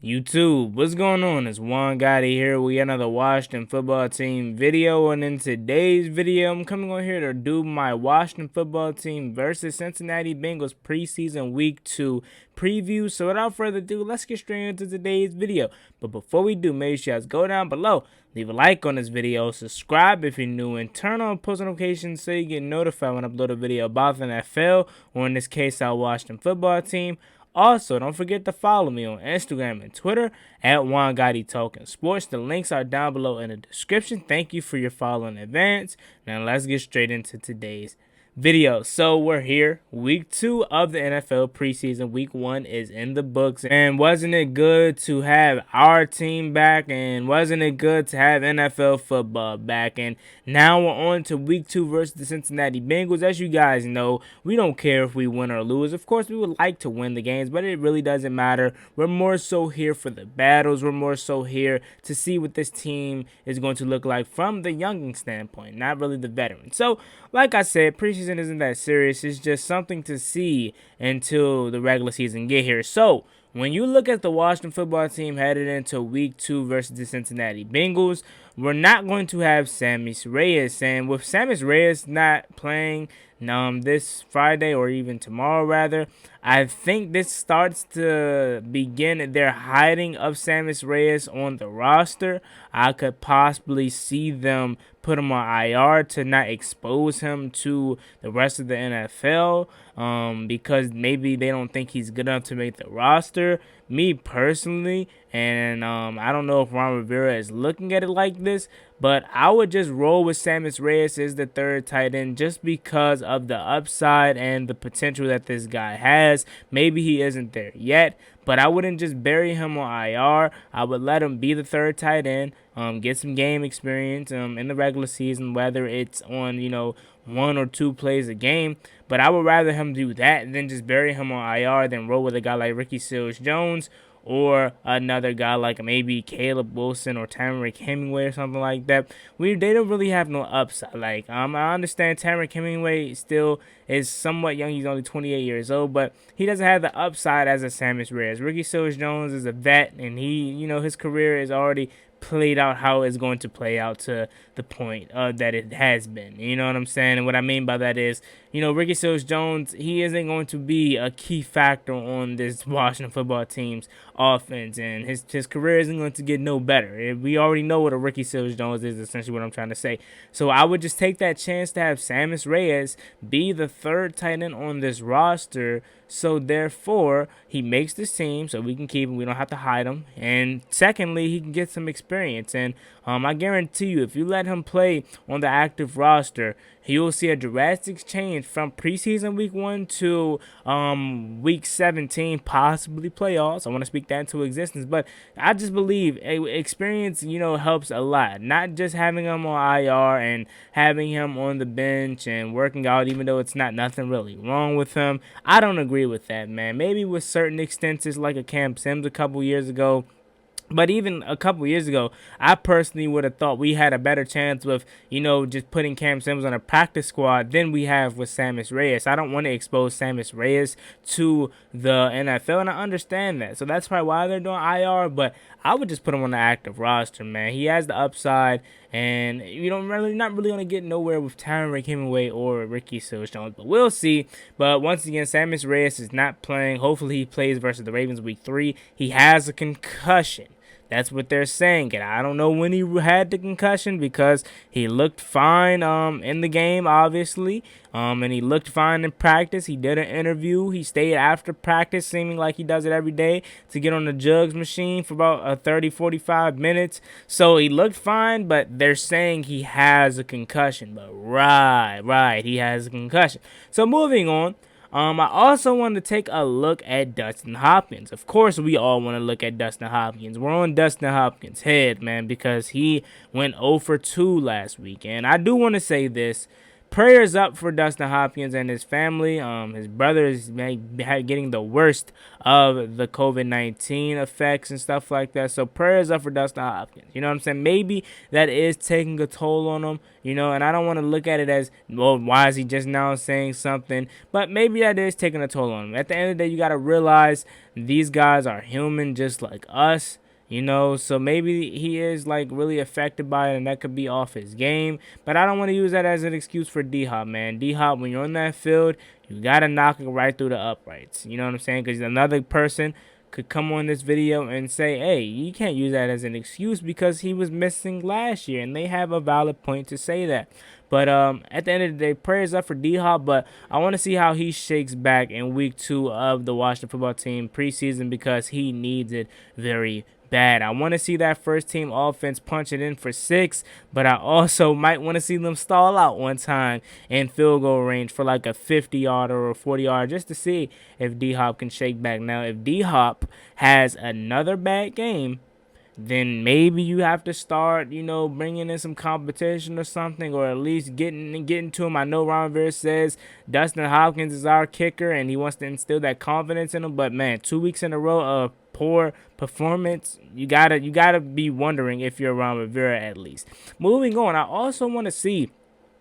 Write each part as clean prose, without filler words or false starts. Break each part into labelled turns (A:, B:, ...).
A: YouTube, what's going on? It's Juan Gotti here. We got another Washington football team video, and in today's video, I'm coming on here to do my Washington football team versus Cincinnati Bengals preseason week 2 preview. So without further ado, let's get straight into today's video. But before we do, make sure you guys go down below, leave a like on this video, subscribe if you're new, and turn on post notifications so you get notified when I upload a video about the NFL, or in this case, our Washington football team. Also, don't forget to follow me on Instagram and Twitter at juangottiwft. The links are down below in the description. Thank you for your follow in advance. Now let's get straight into today's video. So we're here, week 2 of the NFL preseason. Week 1 is in the books, and wasn't it good to have our team back, and wasn't it good to have NFL football back? And now we're on to week 2 versus the Cincinnati Bengals. As you guys know, we don't care if we win or lose. Of course, we would like to win the games, but it really doesn't matter. We're more so here for the battles. We're more so here to see what this team is going to look like from the younging standpoint, not really the veteran. So, like I said, preseason isn't that serious. It's just something to see until the regular season get here. So when you look at the Washington football team headed into week 2 versus the Cincinnati Bengals, we're not going to have Samis Reyes. And with Samis Reyes not playing this Friday, or even tomorrow rather, I think this starts to begin their hiding of Samis Reyes on the roster. I could possibly see them put him on IR to not expose him to the rest of the NFL, because maybe they don't think he's good enough to make the roster. Me personally, and I don't know if Ron Rivera is looking at it like this, but I would just roll with Samis Reyes as the third tight end just because of the upside and the potential that this guy has. Maybe he isn't there yet, but I wouldn't just bury him on IR. I would let him be the third tight end, get some game experience in the regular season, whether it's on, 1 or 2 plays a game. But I would rather him do that than just bury him on IR than roll with a guy like Ricky Seals-Jones, or another guy like maybe Caleb Wilson or Tamarick Hemingway or something like that. They don't really have no upside. Like, I understand Tamarick Hemingway still is somewhat young. He's only 28 years old, but he doesn't have the upside as a Samis Reyes. Ricky Seals-Jones is a vet, and he, his career is already played out how it's going to play out to the point that it has been. You know what I'm saying? And what I mean by that is, Ricky Seals-Jones, he isn't going to be a key factor on this Washington football team's offense, and his career isn't going to get no better. We already know what a Ricky Seals-Jones is, essentially what I'm trying to say. So I would just take that chance to have Samis Reyes be the third tight end on this roster, so therefore he makes this team so we can keep him. We don't have to hide him. And secondly, he can get some experience. And I guarantee you, if you let him play on the active roster, he will see a drastic change from preseason week 1 to week 17, possibly playoffs. I want to speak that into existence, but I just believe experience, helps a lot. Not just having him on IR and having him on the bench and working out, even though it's not nothing really wrong with him. I don't agree with that, man. Maybe with certain extensions like a Cam Sims a couple years ago. But even a couple years ago, I personally would have thought we had a better chance with, just putting Cam Sims on a practice squad than we have with Samis Reyes. I don't want to expose Samis Reyes to the NFL, and I understand that. So that's probably why they're doing IR, but I would just put him on the active roster, man. He has the upside, and not really going to get nowhere with Tamarick Hemingway or Ricky Seals-Jones, but we'll see. But once again, Samis Reyes is not playing. Hopefully he plays versus the Ravens week 3. He has a concussion. That's what they're saying, and I don't know when he had the concussion, because he looked fine in the game, obviously, and he looked fine in practice. He did an interview. He stayed after practice, seeming like he does it every day, to get on the jugs machine for about 30-45 minutes. So he looked fine, but they're saying he has a concussion. But right, he has a concussion. So moving on. I also want to take a look at Dustin Hopkins. Of course, we all want to look at Dustin Hopkins. We're on Dustin Hopkins' head, man, because he went 0 for 2 last week. And I do want to say this. prayers up for Dustin Hopkins and his family. His brother is getting the worst of the COVID-19 effects and stuff like that. So prayers up for Dustin Hopkins. You know what I'm saying? Maybe that is taking a toll on him, you know, and I don't want to look at it as, well, why is he just now saying something? But maybe that is taking a toll on him. At the end of the day, you got to realize these guys are human just like us. You know, so maybe he is like really affected by it, and that could be off his game. But I don't want to use that as an excuse for D-Hop, man. D-Hop, when you're on that field, you got to knock it right through the uprights. You know what I'm saying? Because another person could come on this video and say, hey, you can't use that as an excuse because he was missing last year, and they have a valid point to say that. But at the end of the day, prayers up for D-Hop, but I want to see how he shakes back in week 2 of the Washington football team preseason because he needs it very bad. I want to see that first team offense punch it in for 6, but I also might want to see them stall out one time in field goal range for like a 50-yard or a 40-yard just to see if D-Hop can shake back. Now, if D-Hop has another bad game, then maybe you have to start, you know, bringing in some competition or something, or at least getting to him. I know Ron Rivera says Dustin Hopkins is our kicker, and he wants to instill that confidence in him. But man, 2 weeks in a row of poor performance, you gotta be wondering if you're Ron Rivera at least. Moving on, I also want to see,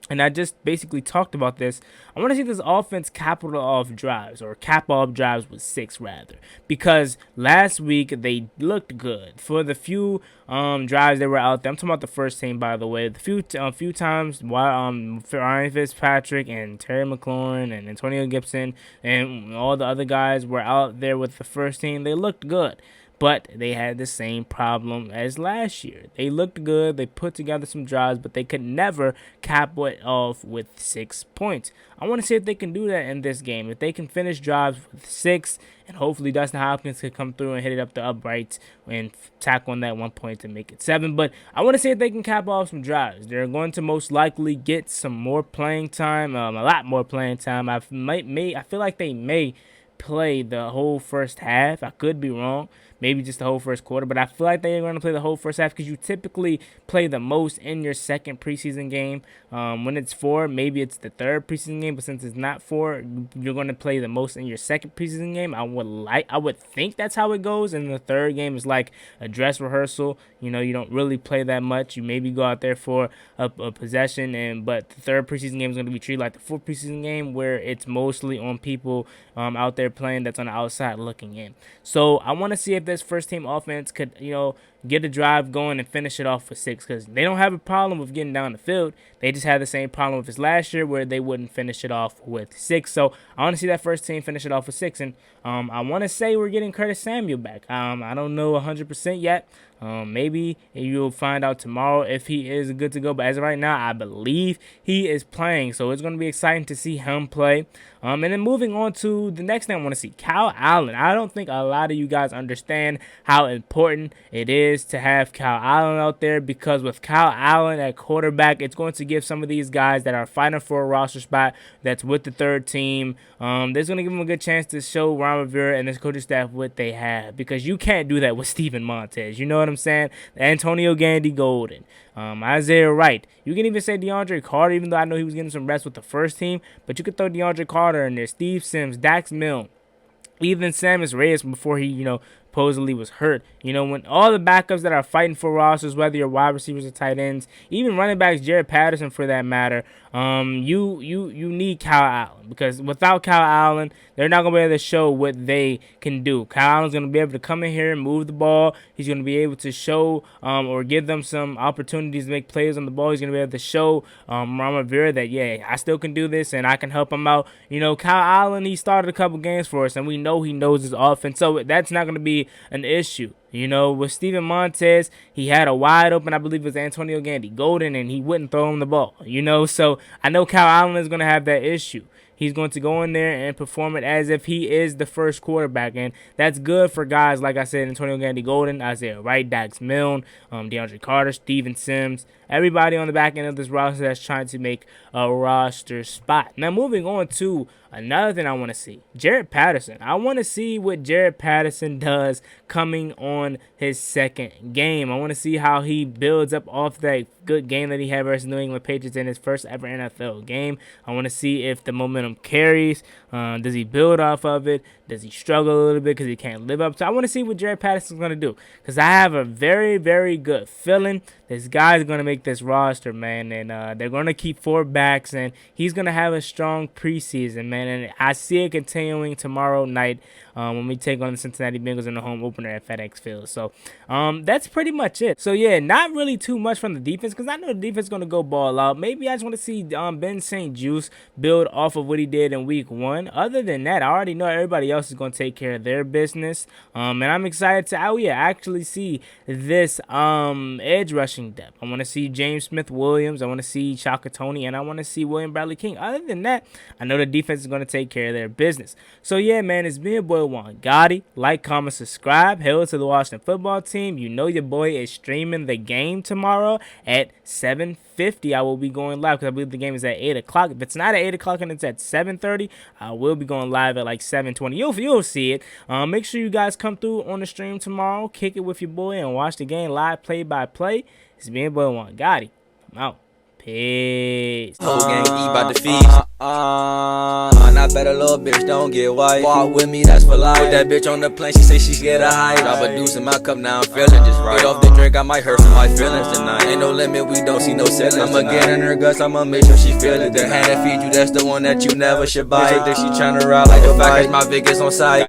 A: and I just basically talked about this, I want to see this offense capital off drives, or cap off drives with 6 rather, because last week they looked good for the few drives that were out there. I'm talking about the first team, by the way. The few times while Ryan Fitzpatrick and Terry McLaurin and Antonio Gibson and all the other guys were out there with the first team, they looked good. But they had the same problem as last year. They looked good. They put together some drives, but they could never cap it off with 6 points. I want to see if they can do that in this game. If they can finish drives with 6, and hopefully Dustin Hopkins could come through and hit it up the uprights and tack on that 1 point to make it 7. But I want to see if they can cap off some drives. They're going to most likely get some more playing time, a lot more playing time. I feel like they may play the whole first half. I could be wrong. Maybe just the whole first quarter, but I feel like they're going to play the whole first half because you typically play the most in your second preseason game. When it's 4, maybe it's the third preseason game, but since it's not 4, you're going to play the most in your second preseason game. I would think that's how it goes, and the third game is like a dress rehearsal. You know, you don't really play that much. You maybe go out there for a possession, but the third preseason game is going to be treated like the fourth preseason game, where it's mostly on people out there playing that's on the outside looking in. So I want to see if this first team offense could, you know, get a drive going and finish it off with 6, because they don't have a problem with getting down the field. They just had the same problem with this last year where they wouldn't finish it off with 6. So I want to see that first team finish it off with 6, and I want to say we're getting Curtis Samuel back. I don't know 100% yet. Maybe you'll find out tomorrow if he is good to go, but as of right now, I believe he is playing, so it's going to be exciting to see him play. And then moving on to the next thing I want to see, Kyle Allen. I don't think a lot of you guys understand how important it is to have Kyle Allen out there, because with Kyle Allen at quarterback, it's going to give some of these guys that are fighting for a roster spot that's with the third team, there's going to give them a good chance to show Ron Rivera and his coaching staff what they have, because you can't do that with Steven Montez. You know what I'm saying? Antonio Gandy Golden, Isaiah Wright. You can even say DeAndre Carter, even though I know he was getting some rest with the first team, but you could throw DeAndre Carter in there, Steve Sims, Dax Milne, even Samis Reyes before he, supposedly was hurt. When all the backups that are fighting for rosters, whether you're wide receivers or tight ends, even running backs, Jared Patterson for that matter, you need Kyle Allen, because without Kyle Allen, they're not going to be able to show what they can do. Kyle Allen's going to be able to come in here and move the ball. He's going to be able to show or give them some opportunities to make plays on the ball. He's going to be able to show Ron Rivera that, yeah, I still can do this and I can help him out. Kyle Allen, he started a couple games for us, and we know he knows his offense, so that's not going to be an issue. With Steven Montez, he had a wide open, I believe it was Antonio Gandy Golden, and he wouldn't throw him the ball. So I know Kyle Allen is going to have that issue. he's going to go in there and perform it as if he is the first quarterback. And that's good for guys, like I said, Antonio Gandy Golden, Isaiah Wright, Dax Milne, DeAndre Carter, Steven Sims, everybody on the back end of this roster that's trying to make a roster spot. Now, moving on to another thing I want to see, Jaret Patterson. I want to see what Jaret Patterson does coming on his second game. I want to see how he builds up off that good game that he had versus New England Patriots in his first ever NFL game. I want to see if the momentum carries. Does he build off of it? Does he struggle a little bit because he can't live up to it? I want to see what Jaret Patterson's going to do, because I have a very, very good feeling this guy's going to make this roster, man, and they're going to keep 4 backs, and he's going to have a strong preseason, man, and I see it continuing tomorrow night when we take on the Cincinnati Bengals in the home opener at FedEx Field. So that's pretty much it. So, yeah, not really too much from the defense, because I know the defense is going to go ball out. Maybe I just want to see Ben St. Juste build off of what he did in week 1. Other than that, I already know everybody else is going to take care of their business, and I'm excited to actually see this edge rushing depth. I want to see James Smith-Williams, I want to see Shaka Toney, and I want to see William Bradley King. Other than that, I know the defense is going to take care of their business. So, yeah, man, it's me, your boy Juan Gotti. Like, comment, subscribe. Hail to the Washington football team. You know your boy is streaming the game tomorrow at 7:50. I will be going live because I believe the game is at 8 o'clock. If it's not at 8 o'clock and it's at 7:30, I will be going live at like 7:20. You'll see it. Make sure you guys come through on the stream tomorrow. Kick it with your boy and watch the game live play-by-play. It's me, your boy Juan Gotti. I'm out. Peace.
B: Whole gang eat by the feast. Not better little bitch, don't get white. Walk with me, that's for life. Put that bitch on the plane, she say she scared of height. Drop a deuce in my cup, now I'm feeling just right. Get off the drink, I might hurt some my feelings tonight. Ain't no limit, we don't see no ceiling. I'ma get in her guts, I'ma make sure she feel it. The hand that feed you, that's the one that you never should bite. Think she tryna ride like the fact my Vegas on site.